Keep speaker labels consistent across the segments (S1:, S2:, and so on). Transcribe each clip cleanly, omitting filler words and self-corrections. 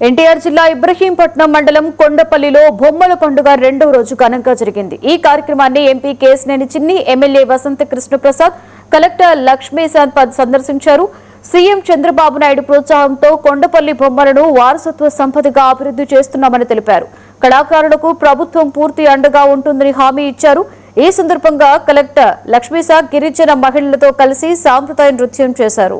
S1: ఎన్టీఆర్ జిల్లా ఇబ్రహీంపట్నం మండలం కొండపల్లిలో బొమ్మల పండుగ రెండవ రోజు ఘనంగా జరిగింది। ఈ కార్యక్రమాన్ని ఎంపీ కేశినేని చిన్ని, ఎమ్మెల్యే వసంత కృష్ణప్రసాద్, కలెక్టర్ లక్ష్మీశాంత్ సందర్శించారు। సీఎం చంద్రబాబు నాయుడు ప్రోత్సాహంతో కొండపల్లి బొమ్మలను వారసత్వ సంపదగా అభివృద్ధి చేస్తున్నామని తెలిపారు। కళాకారులకు ప్రభుత్వం పూర్తి అండగా ఉంటుందని హామీ ఇచ్చారు। ఈ సందర్భంగా కలెక్టర్ లక్ష్మీశాంత్ గిరిజన మహిళలతో కలిసి సాంప్రదాయ నృత్యం చేశారు।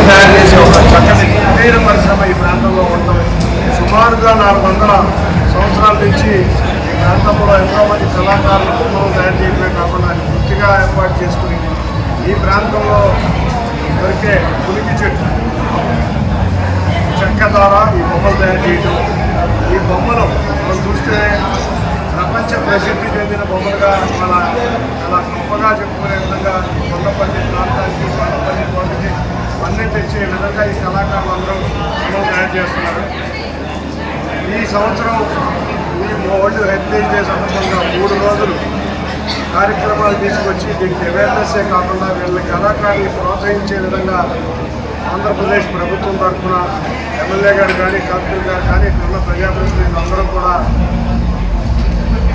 S2: తయారు చేసే ఒక చక్కని కుటీర పరిశ్రమ ఈ ప్రాంతంలో ఉంటుంది। సుమారుగా 400 సంవత్సరాల నుంచి ఈ ప్రాంతంలో ఎంతోమంది కళాకారులు బొమ్మలు తయారు చేయడమే కాకుండా వృత్తిగా ఏర్పాటు చేసుకుని ఈ ప్రాంతంలో దొరికే పులికి చెట్టు చెక్క ద్వారా ఈ బొమ్మలు తయారు చేయడం, ఈ బొమ్మలు మనం చూస్తే ప్రపంచ ప్రసిద్ధి చెందిన బొమ్మలుగా చాలా గొప్పగా చెప్పుకునే విధంగా కొండపల్లి ప్రాంతానికి, కొండపల్లి కోటకి అన్నీ తెచ్చే విధంగా ఈ కళాకారులు అందరూ బొమ్మలు తయారు చేస్తున్నారు। ఈ సంవత్సరం ఈ వరల్డ్ హెరిటేజ్ డే సందర్భంగా 3 రోజులు కార్యక్రమాలు తీసుకొచ్చి దీనికి అవేర్నెస్సే కాకుండా వీళ్ళ కళాకారులు ప్రోత్సహించే విధంగా ఆంధ్రప్రదేశ్ ప్రభుత్వం తరఫున ఎమ్మెల్యే గారు కానీ, కలెక్టర్ గారు కానీ, ఇక్కడున్న ప్రజాప్రతినిధులు అందరూ కూడా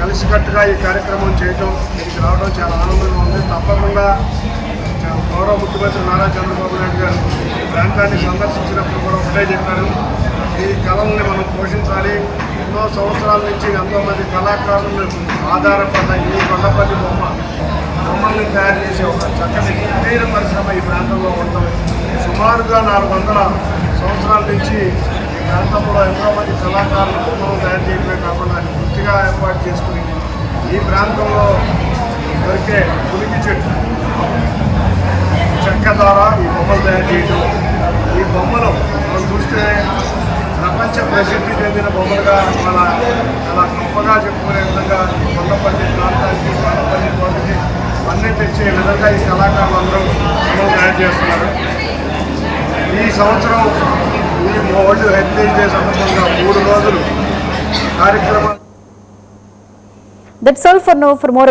S2: కలిసికట్టుగా ఈ కార్యక్రమం చేయడం, దీనికి రావడం చాలా ఆనందంగా ఉంది। తప్పకుండా గౌరవ ముఖ్యమంత్రి నారా చంద్రబాబు నాయుడు గారు ప్రాంతాన్ని సందర్శించినప్పుడు కూడా ఒకటే చెప్పారు, ఈ కళల్ని మనం పోషించాలి। ఎన్నో సంవత్సరాల నుంచి ఎంతోమంది కళాకారులు ఆధారపడ్డ ఈ కొండపల్లి బొమ్మల్ని తయారు చేసే ఒక చక్కని కుటీర పరిశ్రమ ఈ ప్రాంతంలో ఉంటుంది। సుమారుగా 400 సంవత్సరాల నుంచి ఈ ప్రాంతంలో ఎంతోమంది కళాకారులు బొమ్మలు తయారు చేయడమే కాకుండా వృత్తిగా ఏర్పాటు చేసుకుని ఈ ప్రాంతంలో దొరికే పులికి చెట్టు చెక్క ద్వారా ఈ బొమ్మలు తయారు చేయడం, ఈ బొమ్మలు మనం చూస్తే ప్రపంచ ప్రసిద్ధి చెందిన బొమ్మలుగా చాలా గొప్పగా చెప్పుకునే విధంగా కొండపల్లి ప్రాంతానికి, కొండపల్లి కోటకి అన్నీ తెచ్చే విధంగా ఈ కళాకారులు అందరూ బొమ్మలు తయారు చేస్తున్నారు। ఈ సంవత్సరం ఈ వరల్డ్ హెరిటేజ్ డే సందర్భంగా 3 రోజులు కార్యక్రమాలు